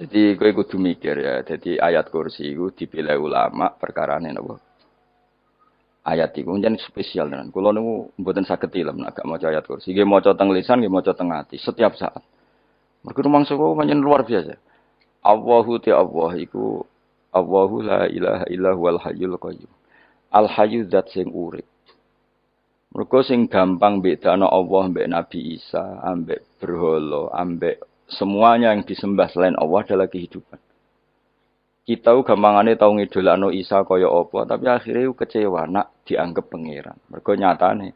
Jadi kowe kudu mikir ya. Jadi ayat kursi itu dipilih ulama perkarane napa? Ayat iku njen spesial tenan. Kula niku mboten saged tilem nek gak maca ayat kursi. Nggih maca teng lisan, nggih maca teng ati setiap saat. Mergo rumangsa kula pancen luar biasa. Allahu ti Allah iku Allahu la ilaha illa huwal hayyul qayyum. Al hayyu zat sing urip. Mergo sing gampang bedano Allah mbek Nabi Isa, ambek berhala, ambek semuanya yang disembah selain Allah adalah kehidupan. Kita gampangane tau ngidolakno Isa kaya apa, tapi akhirnya kecewa nak dianggap pangeran. Mergo nyatane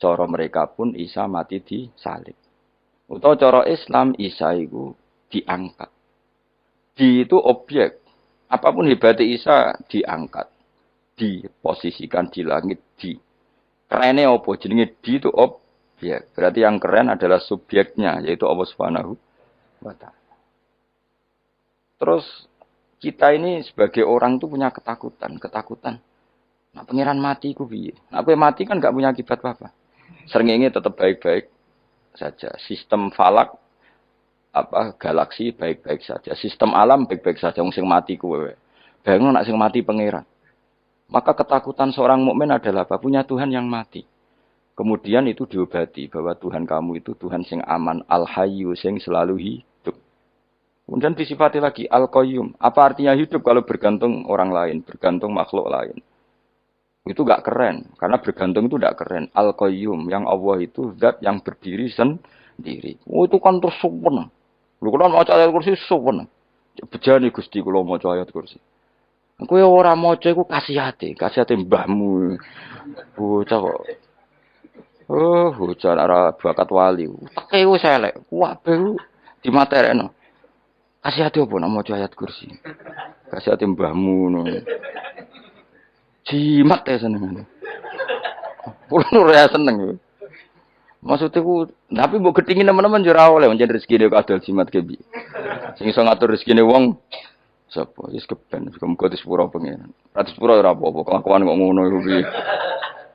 cara mereka pun Isa mati di salib. Utawa cara Islam Isa iku diangkat. Di itu objek. Apapun hebatnya Isa diangkat, diposisikan di langit di. Kerennya apa? Jenenge di itu objek. Berarti yang keren adalah subjeknya, yaitu Allah Subhanahu wa Ta'ala. Terus kita ini sebagai orang tuh punya ketakutan. Nah, pangeran mati ku piye? Nah, kowe mati kan gak punya akibat apa-apa. Srengenge tetap baik-baik saja. Sistem falak galaksi baik-baik saja. Sistem alam baik-baik saja. Wong sing mati kuwe. Bayangno nek sing mati pangeran. Maka ketakutan seorang mukmin adalah apa? Punya Tuhan yang mati. Kemudian itu diobati bahwa Tuhan kamu itu Tuhan sing aman, al-hayyu sing selalu hidup. Kemudian disifati lagi al-qayyum. Apa artinya hidup kalau bergantung orang lain, bergantung makhluk lain? Itu gak keren, karena bergantung itu gak keren. Al-qayyum, yang Allah itu zat yang berdiri sendiri. Oh, itu kan terus suwen. Lu kan maca ayat kursi suwen. Bejane Gusti kula maca ayat kursi. Kowe ora maca iku kasihate mbahmu. Bocah kok. Oh, bocah ora bakat wali. Teke wis elek. Kabeh dimaterekno. Kasihate opo nek maca ayat kursi? Kasihate mbahmu ngono. Jimat ya seneng. Kulo ora seneng. Maksudnya ku, tapi mbok gedhingi teman-teman yo ora oleh njen rezekine kadal jimat ke piye. Sing iso ngatur rezekine wong sapa? Wis keben, muga disepuro pengen. Ora disepuro ora apa-apa, kelakuan kok ngono iku piye.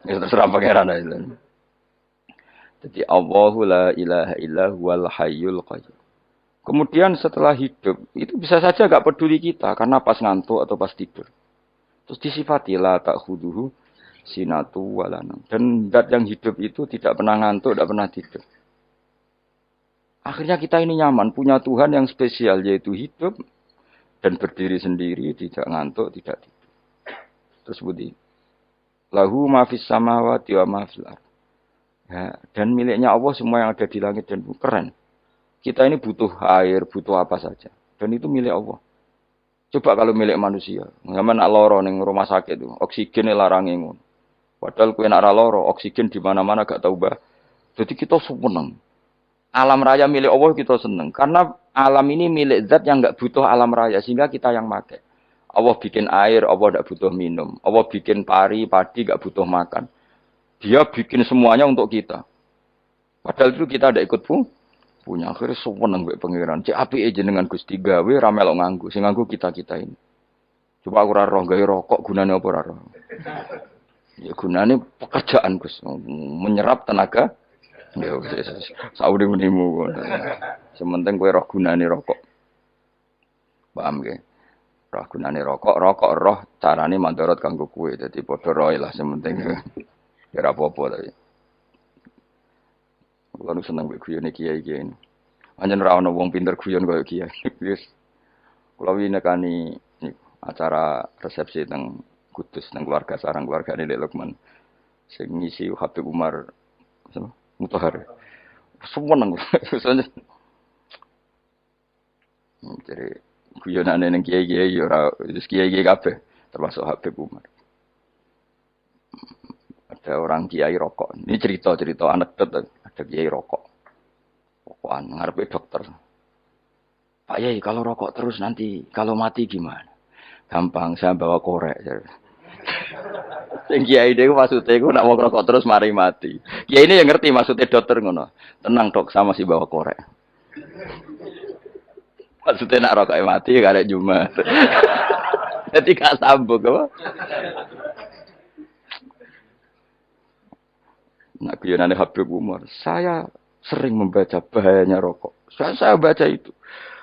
Ya terserah pangeran ae. Jadi Allahu la ilaha illa huwal hayyul qayyum. Kemudian setelah hidup, itu bisa saja gak peduli kita karena pas ngantuk atau pas tidur. Terus disifati la ta'khuduhu sinatu walanam. Dan zat yang hidup itu tidak pernah ngantuk, tidak pernah tidur. Akhirnya kita ini nyaman, punya Tuhan yang spesial yaitu hidup dan berdiri sendiri, tidak ngantuk, tidak tidur. Terus budi. Lahu ma fis samawati wa ma fil ardh. Ya, dan miliknya Allah semua yang ada di langit dan bumi. Keren. Kita ini butuh air, butuh apa saja. Dan itu milik Allah. Coba kalau milik manusia. Zaman loro ning rumah sakit itu, oksigen larang ngono. Padahal kowe nek ora loro, oksigen di mana-mana gak tahu bah. Jadi kita seneng. Alam raya milik Allah kita seneng. Karena alam ini milik zat yang gak butuh alam raya. Sehingga kita yang pakai. Allah bikin air, Allah gak butuh minum. Allah bikin padi gak butuh makan. Dia bikin semuanya untuk kita. Padahal itu kita ada ikut punya. Akhirnya seneng mbek pangeran. Cek apike jenengan Gusti gawe ra melok nganggo. Sing nganggo kita-kita ini. Coba aku ora roh gawe rokok gunane apa ora roh. Ya gunane pekerjaan Gus, menyerap tenaga. Ya wis sauri menimu. Sementing kowe roh gunane rokok. Paham ge? Roh gunane rokok roh carane mandorot kanggo kowe. Dadi padha roe lah sementing. Ya ora apa-apa tapi. Kulo seneng mbek guyone kiai-kiai ini. Anjen ora ana wong pinter guyon koyo kiai. Wis. Kulo winekani acara resepsi teng Kudus nang keluarga sarang keluargane Lek Lukman. Sing ngisi Habib Umar sama Mutahar. Semua nang. Jadi guyonane ning kiai-kiai ora wis kiai-kiai kabeh termasuk Habib Umar. Ada orang kiai rokok. Ini cerita anekdot ada kiai rokok. Rokokan ngarepe dokter. Pak Yai kalau rokok terus nanti kalau mati gimana? Gampang saya bawa korek. Sing kiai dhewe maksudnya iku nek mau rokok terus mari mati. Kiai ini yang ngerti maksudnya dokter ngono. Tenang dok, sama si bawa korek. Maksudnya nak rokok mati gak ada Jumat. Jadi gak sambung apa? Nak guyonane Habib Umar, saya sering membaca bahayanya rokok. Saya baca itu.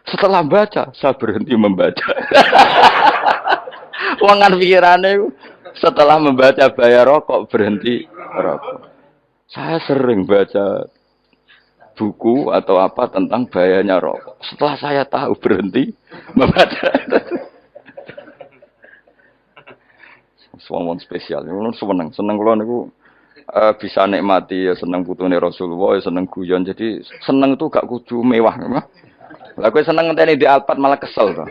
Setelah baca, saya berhenti membaca. Wong kan pikirane setelah membaca bayar rokok berhenti rokok. Saya sering baca buku atau apa tentang bahayanya rokok. Setelah saya tahu berhenti membaca. Suwon spesial, seneng kalau niku bisa nikmati ya seneng putune Rasulullah, ya seneng guyon. Jadi seneng itu gak kudu mewah, memang. Lah kowe seneng ngenteni di Alphard malah kesel to.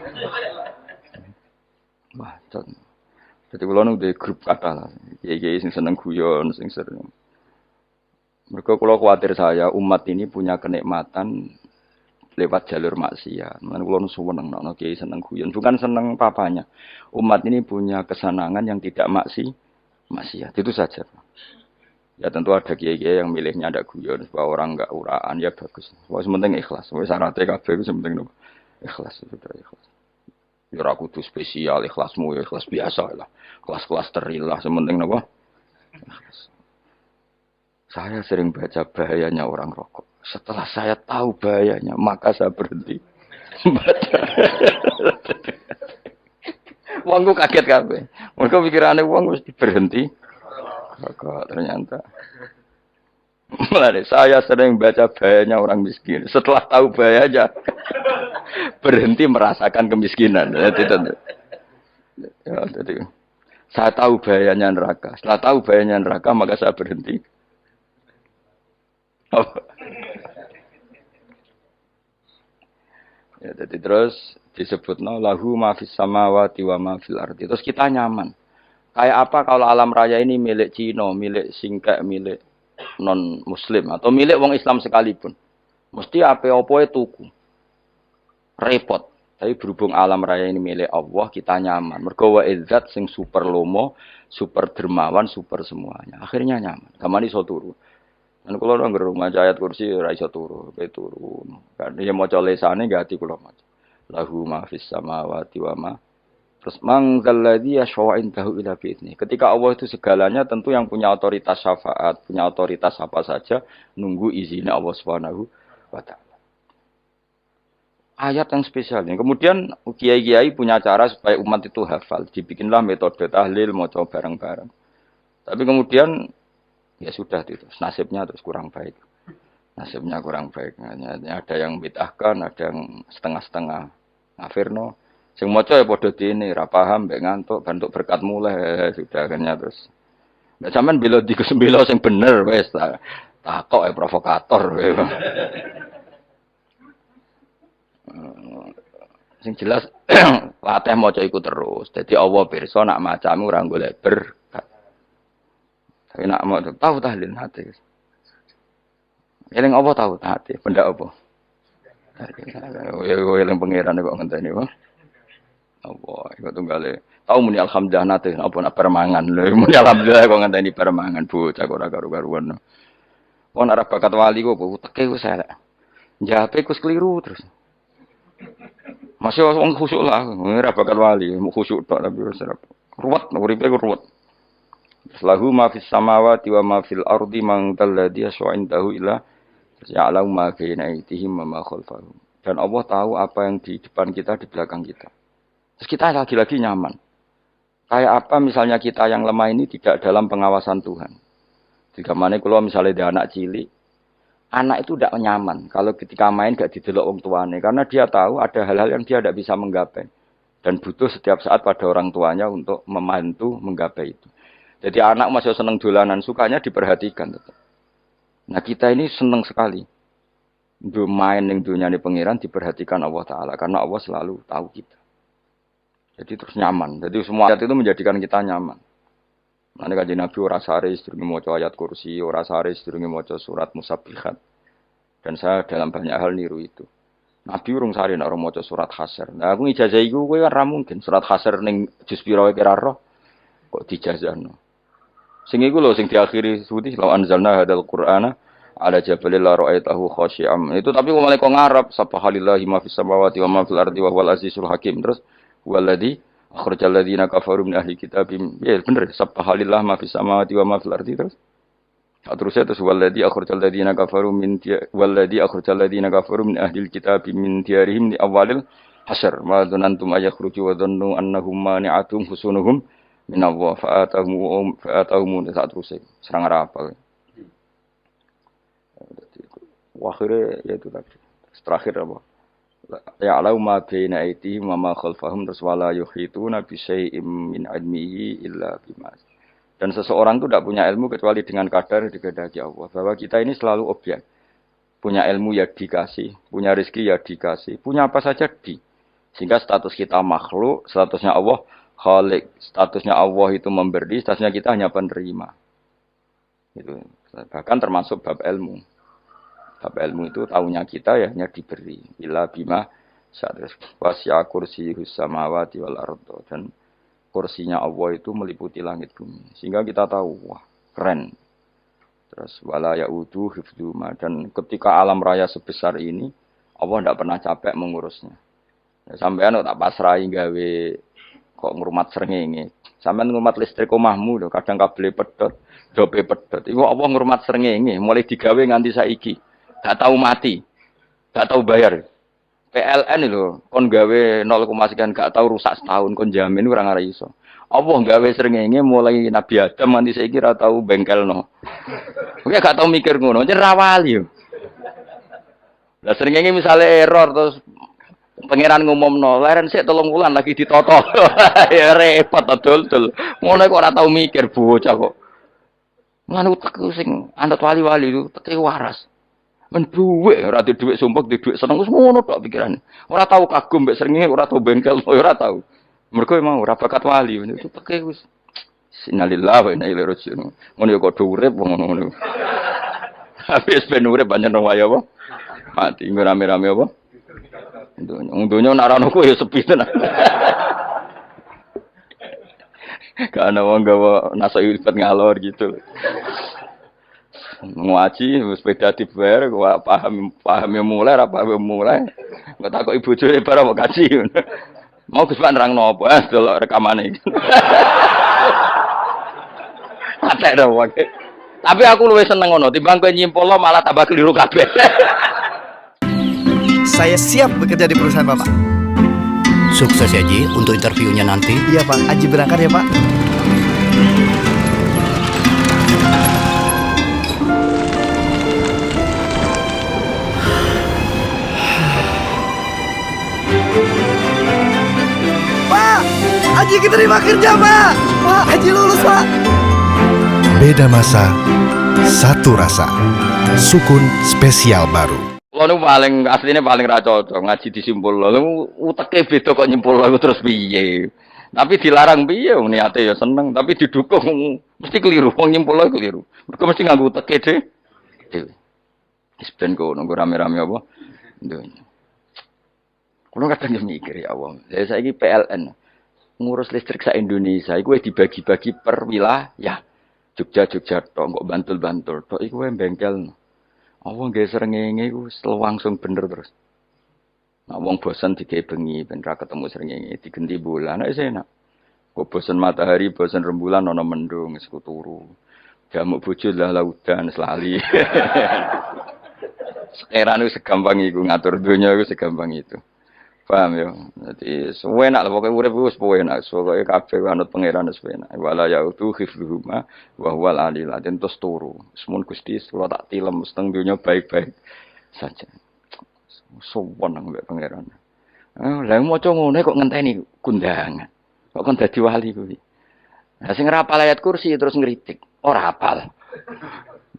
Wah, jadi kalau nu di grup kata lah, kiai sing seneng guyon, sing sering. Mereka kalau khawatir saya umat ini punya kenikmatan lewat jalur maksiat. Mana kalau nu seneng, nak kiai seneng guyon, bukan seneng papanya. Umat ini punya kesenangan yang tidak maksiat, itu saja. Ya tentu ada kiai-kiai yang milihnya ada guyon supaya orang enggak uraan ya bagus. Wah sementing ikhlas. Wah syaratnya kabeh itu sementing ikhlas sudah ikhlas. Ya ora kudu spesial ikhlasmu ya ikhlas biasa lah. Kelas-kelas terilah sementing napa? Ikhlas. Saya sering baca bahayanya orang rokok. Setelah saya tahu bahayanya, maka saya berhenti baca. Wongku kaget kabeh. Mergo pikirane wong mesti berhenti rokok ternyata. Mulai saya sering baca bahayanya orang miskin. Setelah tahu bahayanya, berhenti merasakan kemiskinan. Jadi, saya tahu bahayanya neraka. Setelah tahu bahayanya neraka, maka saya berhenti. Ya, jadi terus disebutno lahu ma fis samawati wa ma fil ardi. Terus kita nyaman. Kayak apa kalau alam raya ini milik Cina, milik Singkek, milik non Muslim atau milik wong Islam sekalipun. Mesti apa-apa tuku. Repot. Tapi berhubung alam raya ini milik Allah, kita nyaman. Mergo wa izzat sing super lomo, super dermawan, super semuanya. Akhirnya nyaman. Kamane iso turu. Dan kalau orang gerung maca ayat kursi ora iso turu, pe turu. Kan ya maca lesane gak ati kula maca. Lahu ma fis samawati wa ma. Terus mangzalladzi yashfa'u indahu ila bi'izni. Ketika Allah itu segalanya tentu yang punya otoritas syafaat, punya otoritas apa saja nunggu izinnya Allah Subhanahu wa taala. Ayat yang spesial ini. Kemudian kiai-kiai punya cara supaya umat itu hafal. Dibikinlah metode tahlil maca bareng-bareng. Tapi kemudian ya sudah itu nasibnya terus kurang baik. Nasibnya kurang baik. Ada yang bid'ahkan, ada yang setengah-setengah ngafirno. Sing maca ya padha dene, ra paham mbek ngantuk, bentuk berkat mulai sudah akhirnya terus. Nek sampean bela di kesembelo sing bener wis takok provokator. Sing jelas latih maca iku terus. Dadi Allah pirsa nak macamu ora golek berkat. Tapi nak mau tahu tahlil hati. Eling apa tahu hati, benda apa? Ya eling pangeran kok ngenteni wae. Apa iku tunggale. Tahu muni alhamdulillah nate apa nak permangan lho. Muni alhamdulillah kok ngenteni permangan bocah kok ora karo-karuan. Wong ora bakat wali kok teke wis elek. Njape kus keliru terus. Masih wong khusyuk lah, ora bakat wali, mau khusyuk tok tapi wis ruwet, uripe ku ruwet. Lahu ma fis samawati wa ma fil ardi man dalladhi yashwa'indahu ila ya'lamu ma baina aydihim wa ma khalfahum. Dan Allah tahu apa yang di depan kita, di belakang kita. Terus kita lagi-lagi nyaman. Kayak apa misalnya kita yang lemah ini tidak dalam pengawasan Tuhan. Jika mana kalau misalnya dia anak cilik, anak itu tidak nyaman kalau ketika main gak didelok wong tuane karena dia tahu ada hal-hal yang dia tidak bisa menggapai dan butuh setiap saat pada orang tuanya untuk membantu menggapai itu. Jadi anak masih seneng dolanan, sukanya diperhatikan tetap. Nah kita ini seneng sekali. Main yang dunia ini pengiran diperhatikan Allah Ta'ala karena Allah selalu tahu kita. Jadi terus nyaman. Jadi semua ayat itu menjadikan kita nyaman. Nanti kajian Nabi ora sare sedurunge maca ayat kursi, ora sare sedurunge maca surat Musabbihat. Dan saya dalam banyak hal niru itu. Nabi urung sare nek ora maca surat Hasyr. Nah aku ijazah iku kowe ora mungkin surat Hasyr ning juz pira wae kira roh kok dijazahno. Sing iku lho sing diakhiri suci law anzalna hadzal qur'ana ala jabalil la ra'aitahu khashi'am. Itu tapi kok malah kok ngarep subhanallahi ma fis samawati wa ma fil ardi wa huwal azizul hakim. Terus waladzi akhrajal ladzina kafaru min ahli kitab. Ya bener subhanallah ma fis samawati wa ma fil ardi terus. Terus waladzi akhrajal ladzina kafaru min ahlil kitab min diyarihim li awalil hasyr ma dzanantum ayakhruju wa dhannu annahum mani'atum husunuhum min Allah fa'atahum terus serang rapal. Akhirnya ya itu tadi. Terakhir apa? Ya'lamu ma baina aydihim wa ma khalfahum terus wala yuhituna bi syai'in min ilmihi illa bima. Dan seseorang itu tidak punya ilmu kecuali dengan kadar dikehendaki Allah. Bahwa kita ini selalu objek. Punya ilmu ya dikasih, punya rezeki ya dikasih, punya apa saja di. Sehingga status kita makhluk, statusnya Allah khalik, statusnya Allah itu memberi, statusnya kita hanya penerima. Itu bahkan termasuk bab ilmu. Bab ilmu itu tahunya kita ya hanya diberi. Illa bima sa'atus wasya kursiyus samawati wal ardh dan kursinya Allah itu meliputi langit bumi. Sehingga kita tahu, wah keren. Terus wala ya'udu hifdzuma dan ketika alam raya sebesar ini Allah tidak pernah capek mengurusnya. Ya, sampean tak pasrahi gawe kok ngrumat srengenge. Sampean ngrumat listrik omahmu lho, kadang kabel pedhot, dope pedhot. Iku Allah ngrumat srengenge mulai digawe nganti saiki. Gak tahu mati. Gak tahu bayar. PLN lho, kon gawe 0, sekian gak tahu rusak setahun kon jamin ora ngara iso. Allah gawe srengenge mulai Nabi Adam nganti saiki ora tahu bengkelno. Kowe gak tahu mikir ngono, yen ra wali yo. Lah srengenge misale error terus pangeran ngumumno, leren sik 3 wulan lagi ditoto. Ya repot dol-dol. Ngono kok ora tahu mikir bocah kok. Ngono utek sing anut wali-wali itu teke waras. Men duwe ora di dhuwit sumpek di dhuwit seneng wis ngono tok pikirane. Ora tau kagum mbek srengenge, ora tau bengkel, ora tau. Mergo mau ora bakat wali itu teke wis innalillahi wa inna ilaihi raji'un. Ngono ya kok urip ngono. Habis ben urip banyak nang waya apa? Mati rame-rame apa? Untunya nak rano ku ya sepi tenan. Gak ana wong gawa nasa ibad ngalor gitu. Ngaji sepeda dibayar kok paham yang mulai apa yang mulai enggak takut ibu jure barang mau kaji mau Gus Pak nerangno apa delok rekamane atek dah wae tapi aku luwih seneng ngono timbang kowe nyimpulno malah tambah keliru kabeh. Saya siap bekerja di perusahaan Bapak. Sukses ya Ji untuk interviewnya nanti. Iya Pak, Aji berangkat ya Pak. Haji keterima kerja Pak. Pak, Haji lulus Pak. Beda masa, satu rasa. Sukun spesial baru. Kulo nu paling asline paling ra cocok ngaji disimpul lho. Uteke beda kok nyimpul lho terus piye. Tapi dilarang piye wong niate ya seneng, tapi didukung mesti keliru. Wong nyimpul lho keliru. Mergo mesti nganggo uteke dhewe. Wis ben kono rame-rame apa? Ndonya. Kulo kadang mikir ya Allah. Lah saiki PLN ngurus listrik sa Indonesia iku dibagi-bagi per wilayah. Jogja tok, kok Bantul tok iku bengkel. Apa nggih srengenge iku langsung bener terus. Nah wong bosan digawe bengi ben ra ketemu srengenge digenti bulan nek enak. Kok bosan matahari, bosan rembulan ana mendung wis turu. Jamuk bojo lah laudan selali. Sekarang itu segampang iku ngatur dunia iku segampang itu. Paham ya? Jadi enak lah pokoknya urip wis enak. Pokoke kabeh anut pangeran wis enak. Wala yautu khifruhuma wa huwal alil azim terus turu. Semun Gusti kula tak tilem seteng dunya baik-baik saja. Sowan nang mbek pangeran. Lah maca ngene kok ngenteni kundangan. Kok kon dadi wali kuwi. Lah sing ora hafal ayat kursi terus ngritik. Ora hafal.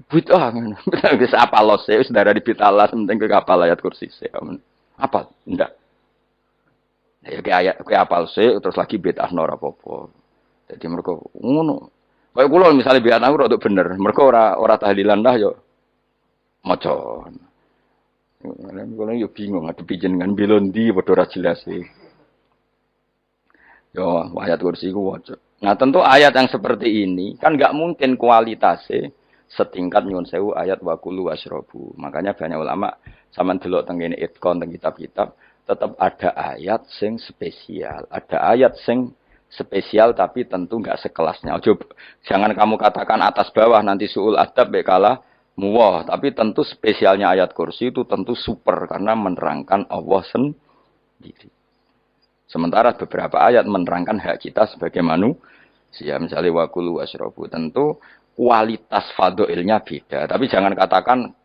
Bid'ah ngono. Wis apal lose wis darah di bitalah penting kowe hafal ayat kursi. Apal? Ndak. Ya kayak apal sih terus lagi bid'ah ora apa-apa. Jadi mereka ngono. Kayak kula misale bid'ah ora bener, mereka ora tahlilan dah yo maca. Kula yo bingung ngadepi jenengan belondi padha ora jelas sih. Yo ayat kursi ku waca. Nah, tentu ayat yang seperti ini kan enggak mungkin kualitasnya setingkat nyuwun sewu ayat wa kulu wasrobu. Makanya banyak ulama sampean delok teng kene itqon teng kitab-kitab tetap ada ayat sing spesial, ada ayat sing spesial tapi tentu enggak sekelasnya. Jangan kamu katakan atas bawah nanti suul adab kalah muwah, tapi tentu spesialnya ayat kursi itu tentu super karena menerangkan Allah sendiri. Sementara beberapa ayat menerangkan hak kita sebagai manusia, misalnya wakulu wasrobu, tentu kualitas fadilnya beda. Tapi jangan katakan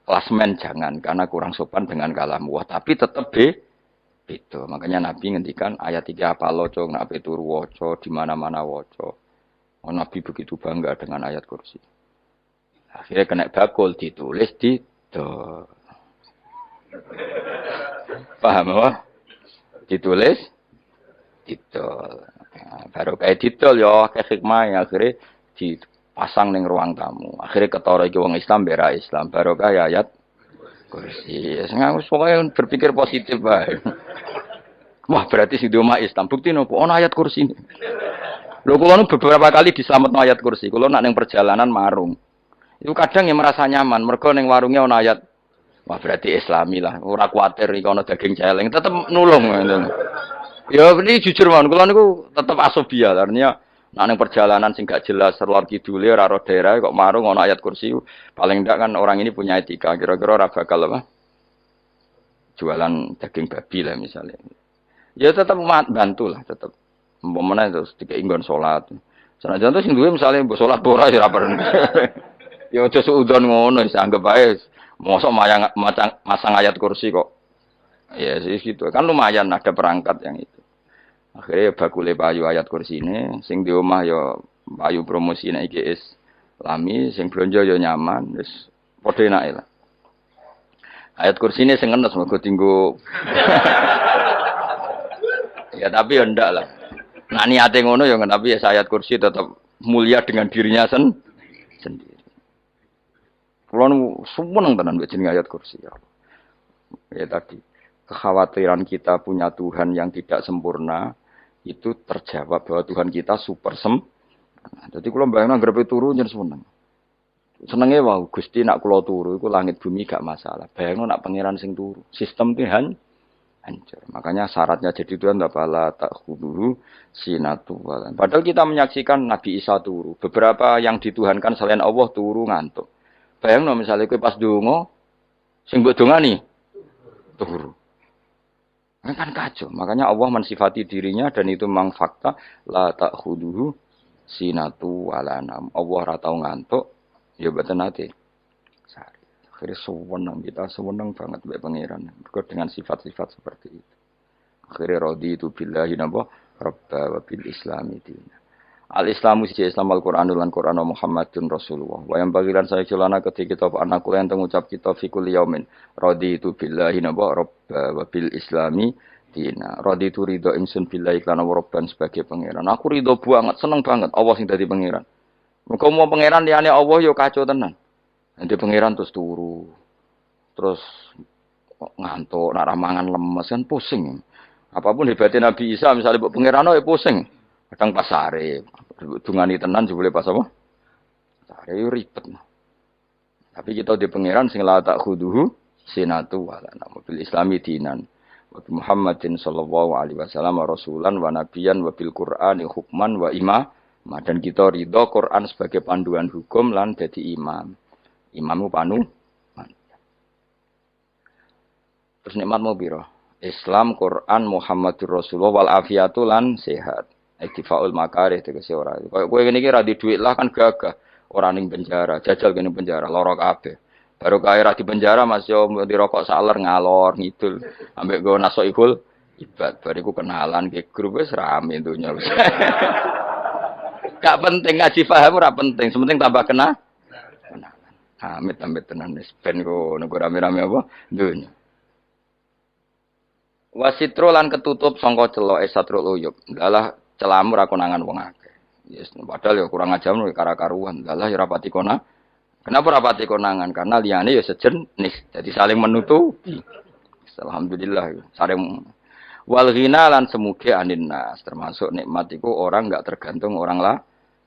klasmen, jangan, karena kurang sopan dengan kalam wah. Tapi tetap beda. Makanya Nabi ngendikan ayat 3 apa loco, nabi turu woco, di mana-mana woco. Oh, Nabi begitu bangga dengan ayat kursi. Akhirnya kena bakul ditulis di paham apa? Ditulis didol. Nah, baru kayak didol ya kayak hikmah ya akhirnya dipasang ning ruang tamu. Akhirnya ketara iki wong Islam bera Islam baru kayak ayat kursi. Sengaja pokoknya berpikir positif bae. Wah, berarti sing di omah Islam bukti nopo ono ayat kursi ini. Lho kula nu beberapa kali diselametno ayat kursi. Kula nak ning perjalanan marung. Itu kadang yang merasa nyaman mergo ning warungnya ono ayat. Wah, berarti Islami lah. Ora kuwatir iki ono daging celeng, tetep nulung ngono. Ya ini jujur mawon, kula niku tetep asobia, artinya nek ning perjalanan sing gak jelas lor kidule ora ro daerah kok marung ana ayat kursi, paling ndak kan orang ini punya etika, kira-kira ora bakal apa? Jualan daging babi lah misalnya. Ya tetep bantu lah, tetep. Umpamane terus dikek nggon salat. Senajan to sing duwe misale mbok salat ora ya ora perlu. Ya aja suudon ngono, wis anggap ae mosok masang ayat kursi kok. Ya sih gitu. Kan lumayan ada perangkat yang itu. Akhirnya bakule payu ayat kursi ini, sing di omah ya payu promosi nek iki Islami, sing blonjo ya nyaman, wis padha enake lah. Ayat kursi ini sing enes mergo tinggo. Ya tapi ya ndak lah. Nah niate ngono ya tapi ya ayat kursi tetap mulia dengan dirinya sendiri. Kulo seneng tenan mbek jeneng ayat kursi ya. Ya tadi kekhawatiran kita punya Tuhan yang tidak sempurna itu terjawab bahwa Tuhan kita super sempurna. Jadi kula bayangno grepe turu nyen seneng. Senenge wae Gusti nak kula turu iku langit bumi gak masalah. Bayangno nak pangeran sing turu, sistem Tuhan hancur. Makanya syaratnya jadi Tuhan bala takhuduhu sinatu walan. Padahal kita menyaksikan Nabi Isa turu. Beberapa yang dituhankan selain Allah turu ngantuk. Bayangno misalnya kowe pas donga sing mbok dongani turu. Kan kacau. Makanya Allah mensifati dirinya dan itu memang fakta la ta'khuduhu sinatu wala nam. Allah ora tau ngantuk, ya mboten nate. Akhirnya sewenang kita sewenang banget mbek pangeran. Mergo dengan sifat-sifat seperti itu. Akhirnya raditu billahi napa rabba wa bil islami dina. Al-Islamu siji Islam Al-Qur'anul lan Qur'an Muhammadun Rasulullah. Wa yang bagiran saya celana ketika kita anakku yang mengucap kita fikul yaumin. Raditu billahi naba rabba wa bil islami dina. Raditu ridho ingsun billahi kana rabban sebagai pangeran. Aku ridho banget, seneng banget Allah sing dadi pangeran. Muga mau pangeran liyane Allah yo kacau tenan. Nanti pangeran terus turu. Terus ngantuk, nak mangan lemes kan pusing. Apapun hebatnya Nabi Isa misalnya mbok pangeran ya pusing. Kadang pasare, dungani tenan jebule pas apa? Pasare yo ribet. Tapi kita di pangeran sing la tak khuduhu sinatu wala mobil islami dinan. Wa Muhammadin sallallahu alaihi wasallam rasulan wa nabiyan wa bil Qur'ani hukman wa imam. Dan kita ridho Quran sebagai panduan hukum lan dadi imam. Imamu panu. Terus nikmatmu piro? Islam, Quran, Muhammadur Rasulullah wal afiatu lan sehat. Iktifaul makarih tegese ora. Kowe ngene iki ra di dhuwit lah kan gagah. Ora ning penjara, jajal kene penjara, lara kabeh. Baru kae ra di penjara Mas yo dirokok saler ngalor ngidul. Ambek go nasoikul ibad. Bariku kenalan ke grup wis rame dunya wis. Gak penting ngaji paham ora penting, sementing tambah kenalan. Amit-amit tenan wis ben go nego rame-rame apa dunya. Wasitro lan ketutup sangka celok satrul uyub. Dalah celamu ra konangan wong akeh. Yes, padahal ya kurang ajar lho kara-karuan. Dalah ya rapati kona. Kenapa rapati konangan? Karena liyane ya sejenis. Jadi saling menutupi. Alhamdulillah saling wal ghina lan semuge anin nas. Termasuk nikmat iku orang enggak tergantung orang lah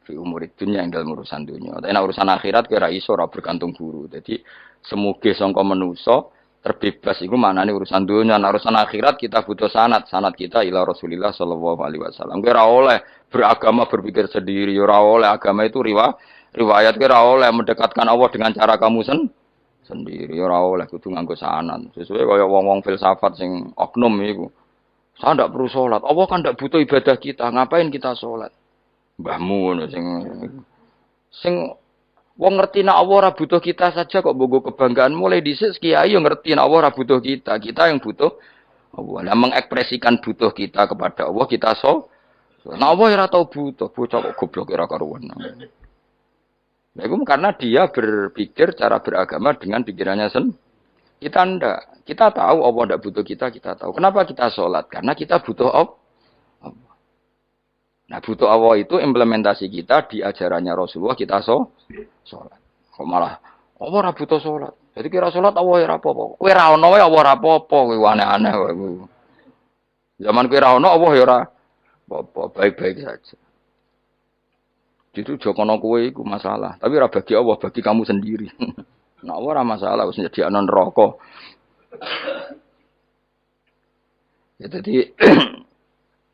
fi umurid dunya ing dalam urusan dunya. Tapi nek urusan akhirat kira iso ora bergantung guru. Jadi semuge sangka manusa terbebas iku maknane urusan dunia, urusan akhirat kita butuh sanad kita ila Rasulillah sallallahu alaihi wasallam. Kowe ora oleh beragama berpikir sendiri, ora oleh agama itu riwayat kowe ora oleh mendekatkan Allah dengan cara kamu sendiri, ora oleh kudu nganggo sanad. Sesuai kaya wong-wong filsafat sing oknum iku. Saya ndak perlu sholat. Allah kan ndak butuh ibadah kita. Ngapain kita sholat? Mbahmu ngono sing wong ngerti nek Allah ora butuh kita saja kok bogo kebanggaan. Mulai dhisik kiai yo ngerti nek Allah ora butuh kita. Kita yang butuh Allah. Nah, mengekspresikan butuh kita kepada Allah kita nek Allah ora tau butuh, bocah kok goblok ora karuan. Nah, itu karena dia berpikir cara beragama dengan pikirannya kita ndak. Kita tahu Allah ndak butuh kita tahu. Kenapa kita sholat? Karena kita butuh Allah. Nah, butuh Allah itu implementasi kita di ajarannya Rasulullah kita sholat. Kok malah Allah ora butuh sholat. Jadi kira sholat Allah ora apa-apa. Kowe ra ono wae Allah ora apa-apa, kowe aneh-aneh kowe. Zaman kowe ra ono Allah ya ora apa-apa, baik-baik saja. Itu jokono kowe iku masalah, tapi ora bagi Allah, bagi kamu sendiri. Nah, Allah ora masalah wis nyediakno neraka. Ya jadi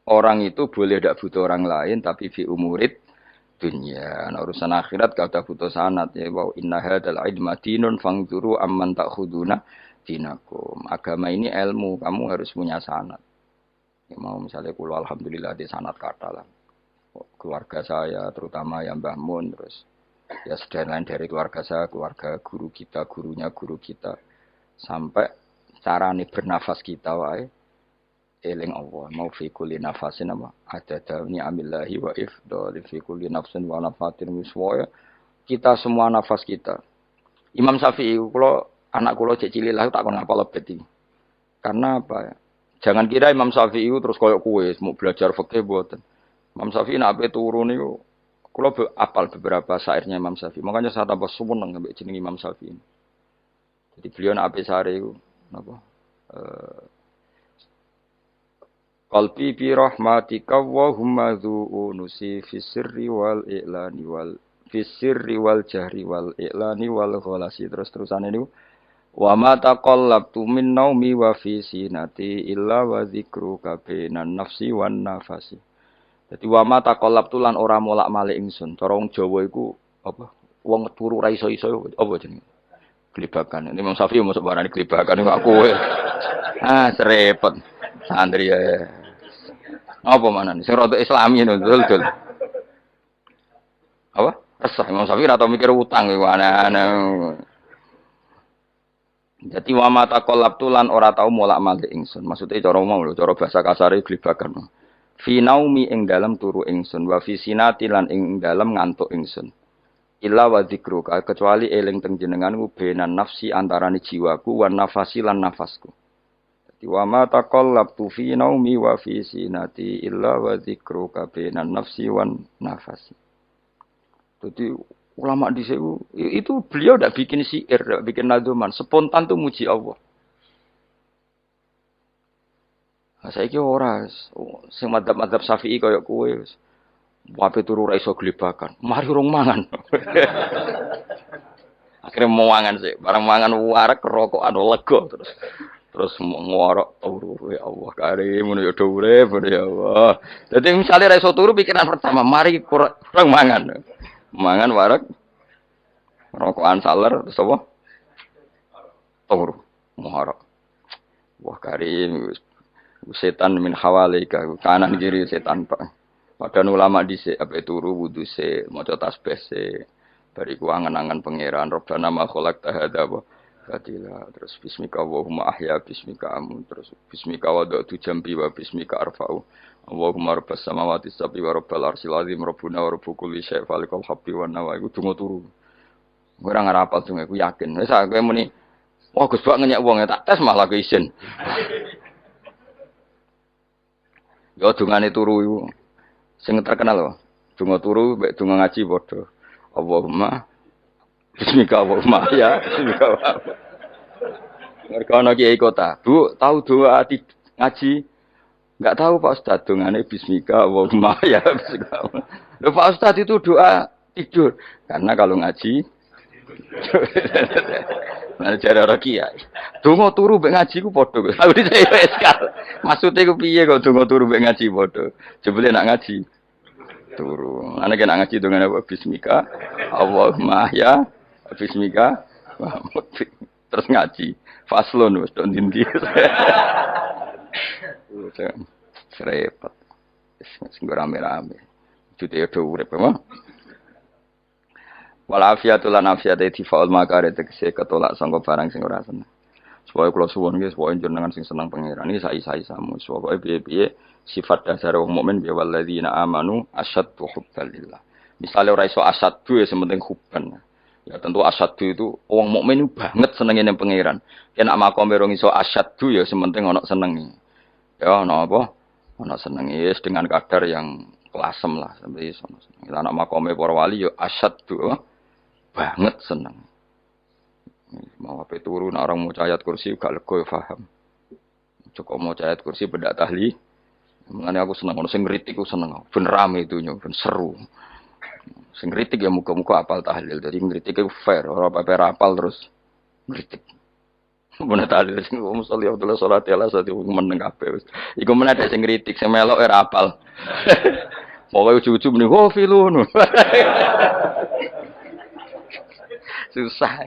orang itu boleh tidak butuh orang lain tapi fi umurid dunia. Nah, urusan akhirat gak ada butuh sanad ya. Wa inna hadzal ilma dinun fangzuru amman ta'khuduna dinakum. Agama ini ilmu, kamu harus punya sanad. Ya, mau misalnya kula alhamdulillah di sanad kata lah. Keluarga saya terutama yang Mbah Mun terus ya lain dari keluarga saya, keluarga guru kita, gurunya guru kita sampai carane bernafas kita wae eling Allah mau fi kulli nafasin apa ada ni'amillahi wa ifdal fi kulli nafsin wa nafatin wiswaya kita semua nafas kita. Imam Syafi'i kula anak kula cek cilik lah tak kon ngapal lebet iki. Karena apa? Jangan kira Imam Syafi'i terus koyo kowe mau belajar fikih mboten. Imam Syafi'i nek ape turu niku kula apal beberapa syairnya Imam Syafi'i. Makanya saya tambah seneng ambek jeneng Imam Syafi'i. Jadi beliau nek ape sare iku napa? Qalbi bi rahmatika wa humma dzu'unusi fi sirri wal i'lani wal fi sirri wal jahri wal i'lani wal ghalasi terus-terusan niku wa ma taqallabtu min naumi wa fi sinati illa wa dzikruka bainan nafsi wan nafasi. Dadi wa ma taqallabtu lan ora molak-malik ingsun. Cara wong Jawa iku apa? Wong turu ra iso-iso apa jenenge? Gelibakan. Ini Imam Syafi'i mau sebarani gelibakan kok kowe. Serepet. Santri ya. Apa manane? Sing rada Islami ngono dul. Apa? Resah Imam Syafi'i ora tau mikir utang iku aneh-aneh. Jadi wa mata qalabtu lan ora tau molak-malik ingsun. Maksude cara mau lho, cara bahasa kasare gelibakan. Fi naumi ing dalem turu ingsun wa fi sinati lan ing dalem ngantuk ingsun. Illa wa dzikruka kecuali eling teng jenenganku benan nafsi antarané jiwaku wan nafasi lan nafasku. Dadi wa ma taqallabtu fi naumi wa fi sinati illa wa dzikruka benan nafsi wan nafasi. Jadi ulama dhisik itu beliau ndak bikin syair, ndak bikin nadzuman, spontan tuh muji Allah. Nah, saiki ora sing madzhab Syafi'i kaya kowe wis wape turu ra iso glebakan. Mari urung mangan. Akhire mau mangan sih, barang mangan warek rokokan lega terus ngorok turu ya Allah karim ngono ya urip ya Allah. Dadi misale ra iso turu pikiran pertama mari kurang mangan. Mangan warek rokokan saler terus apa? Turu ngorok. Wah karim setan min hawalika kanan kiri setan Pak. Padahal ulama dhisik ape turu wudu se maca tasbih se bariku angen-angen pangeran Rabbana ma khalaqta hadza wa fatila terus bismika Allahumma ahya bismika amun terus bismika wada'tu jambi wa bismika arfa'u Allahumma rabbas samawati sab'i wa rabbal arsyil azim rabbuna wa rabbu kulli syai' falikal habbi wan nawa iku donga turu ora ngarapal donga iku yakin wis aku muni wah Gus bak ngenyek wong tak tes malah ke isin yo dongane turu iku sing terkenal lho, donga turu mek donga ngaji padha. Allahumma bismika Allahumma ya, bismika. Mergo ana kiai kota, Bu, tahu doa ngaji? Enggak tahu Pak Ustaz, dongane bismika Allahumma ya, bismika. Lho Pak Ustaz itu doa tidur. Karena kalau ngaji Lah jare ora kiai. Donga turu mbek ngaji ku padha. Aku dicek eskal. Maksude ku piye kok donga turu mbek ngaji padha? Jebule nak ngaji turu. Ana kena ngaji dengan apa bismika Allahumma ya bismika terus ngaji. Faslon wis tok ndi. Serepet. Sing rame-rame. Jute do urip apa? Walafiatul lan afiate difaul makare tegese ketolak sangka barang sing ora seneng. Supaya kula suwun nggih supaya jenengan sing seneng pangeran iki sai-saisamu. Supaya piye-piye sifat dasar wong mukmin ya walladzina amanu asyaddu hubbalillah. Misale ora iso asyaddu ya sementing hubban. Ya tentu asyaddu itu wong mukmin banget senenge ning pangeran. Yen nak makome rong iso asyaddu ya sementing ana senenge. Ya ana apa? Ana senenge wis dengan kadar yang kelasem lah sampai iso. Lah nak makome para wali ya asyaddu banget seneng. Mau apa turun orang mau ayat kursi gak lego paham. Cukup mau ayat kursi beda tahli. Mengenai aku seneng, sing ngritik aku seneng. Ben rame itu nyo, ben seru. Sing ngritik ya muga-muga apal tahlil. Jadi ngritik itu fair, ora apa apal terus ngritik. Bener tahlil sing musolli Abdullah sallallahu alaihi wasallam meneng kabeh wis. Iku meneh ada sing ngritik, sing melok ora apal. Pokoke ujug-ujug muni ho filun. Susah.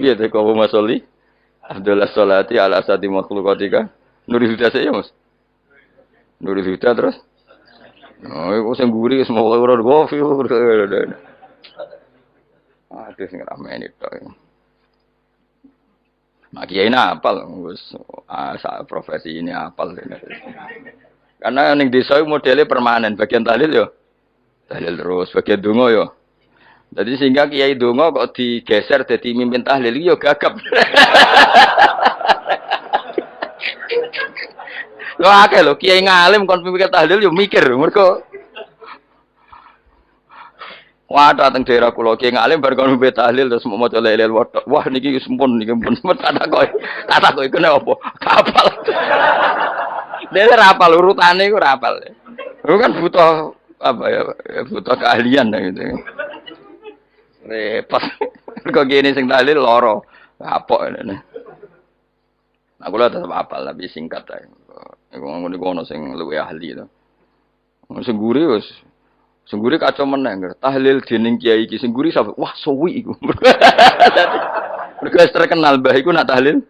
Iya deh kau masoli. Abdullah Solati ala asati makhlukatika. Nuri Huda saya mas. Nuri Huda terus. Oh, aku sengguri semua orang gofi. Aduh, sing ramen itu. Nah, kiai apal, profesi ini apal. Karena yang desa modelnya permanen. Bagian tahlil yo, tahlil terus. Bagian dungo yo. Jadi sehingga kiai donga kok digeser jadi mimpin tahlil yo gagap. Lho akeh lho kiai ngalim kon mimpin tahlil yo mikir mergo wah dateng daerah kula kiai ngalim bar kon mimpin tahlil terus mau maca lelel wotok. Wah niki sempun niki pun tak kok iku nek apa? Kapal. Dene ra apal urutane iku ra apal. Iku kan butuh apa ya? Butuh keahlian gitu. Repot. Kok gini sing tahlil loro. Apok ngene. Aku lha tetep apal tapi singkat ae. Iku ngono sing luwih ahli to. Sing guri wis sing guri kacau meneng. Tahlil dening kiai iki sing guri sampe wah suwi iku. Mergo terkenal mbah iku nak tahlil.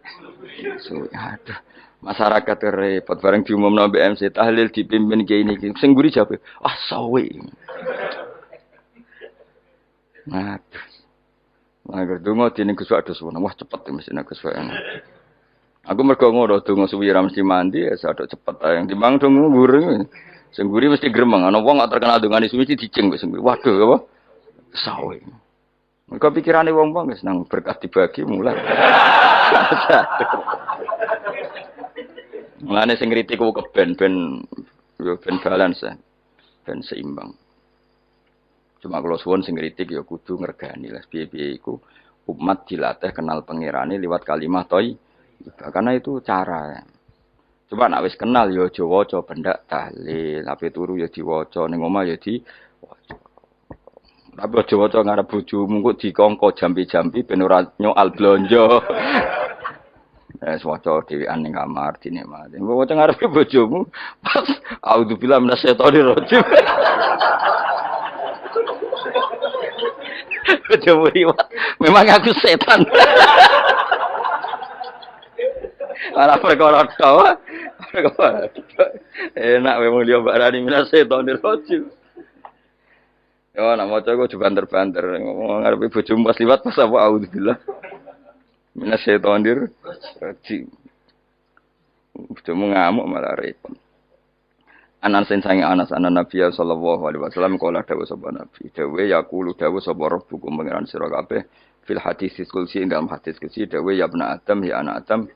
Suwi aduh. Masyarakat repot bareng diumumno BMC tahlil dipimpin kiai niki. Sing guri jawab, "Ah suwi." Nah, agar dongo dene Gus Wados wah cepet mesti nek Gus Wados. Aku mergo ngono dongo suwi ra mesti mandi ya sadok cepet ae. Timbang dongo nguri. Sing nguri mesti gremeng. Ana wong gak terkenal dongane suwi dicing wis nguri. Waduh apa? Sawe. Mergo pikirane wong-wong wis nang berkah dibagi mulai. Mulane sing kritik ku keben ben balance ya. Ben seimbang. Cuma kalau suwon sing kritik ya kudu ngergani lah piye-piye iku umat dilatih kenal pangerane liwat kalimat toy. Karena itu cara. Coba nek wis kenal ya aja waca pendak tahlil, ape turu ya diwaca ning omah ya diwaca. Tapi aja waca ngarep bojomu kok dikongko jampi-jampi ben ora nyoal blonjo. Waca dhewean ning kamar dinikmati. Waca ngarepe bojomu pas auzubillahi minasyaitonir rajim. Memang aku setan. Ora perkara tau. Enak memang dia barani minas setanir rajim. Yo nak maca kok banter-banter ngomong ngarepe bojomu pas liwat pas apa auzubillah. Minas setanir rajim. Bojomu ngamuk malah repot. Anas sange Anas anan Nabi sallallahu alaihi wasallam kala dawuh sapa Nabi dawuh yaqulu dawuh sapa rabbukum pangeran sira kabeh fil hadis qudsi dalam hadis qudsi dawuh ya ibnu Adam ya anak Adam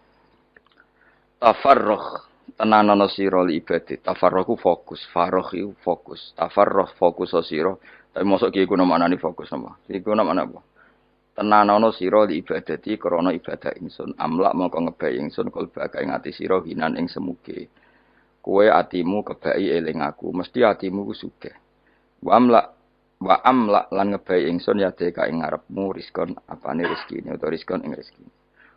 tafarrugh tenanono sira li ibadah tafarrugh fokus faragh iku fokus tafarrugh fokus sira tapi mosok ki iku maknane fokus apa iku maknane apa tenanono sira li ibadati krana ibadah ingsun amlak mongko ngebayi ingsun kalba ing ati sira hinan ing semuge kowe atimu kebaki eling aku, mesti atimu ku sugih. Wa amla Wa amla lan ngebai ingsun ya deka ing ngarepmu rizkon apane rezekine utawa rizkon ing rezekine.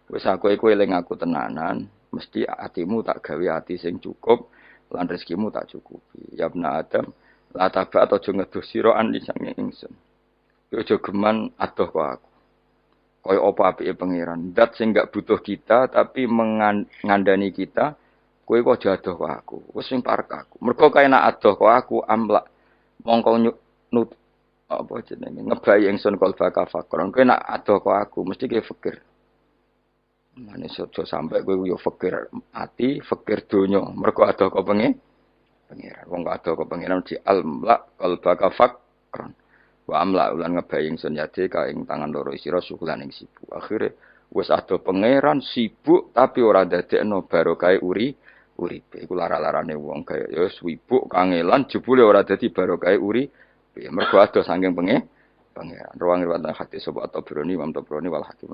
Wis aku iku eling aku tenanan, mesti atimu tak gawe ati sing cukup lan rezekimu tak cukupi. Ya bna Adam, la taba aja ngedoh sira an sange ingsun. Yo aja geman adoh kok aku. Kaya apa apike pangeran, zat sing gak butuh kita tapi mengandani kita, kowe kok aja adoh kok aku. Wis sing parek aku. Mergo kaya nak adoh kok aku amlak mongko nut apa jenenge ngebai ingsun kalba kafakron. Kowe nak adoh kok aku mesti kowe fikir. Mane aja sampe kowe yo fikir ati, fikir donya. Mergo adoh kok pangeran. Wong kok adoh kok pangeran di almlak kalba kafakron. Wa amla ulan ngebai ingsun yade ka ing tangan loro sira sukulan ing sibuk. Akhire wis ado pangeran sibuk tapi ora dadekno barokah uripe. Iku lara-larane wong kaya ya sibuk kangelan jebule ora dadi barokah uripe. Mergo ado saking pangeran. Ruang riwayat hadis sapa Tabrani, Imam Tabrani wal Hakim.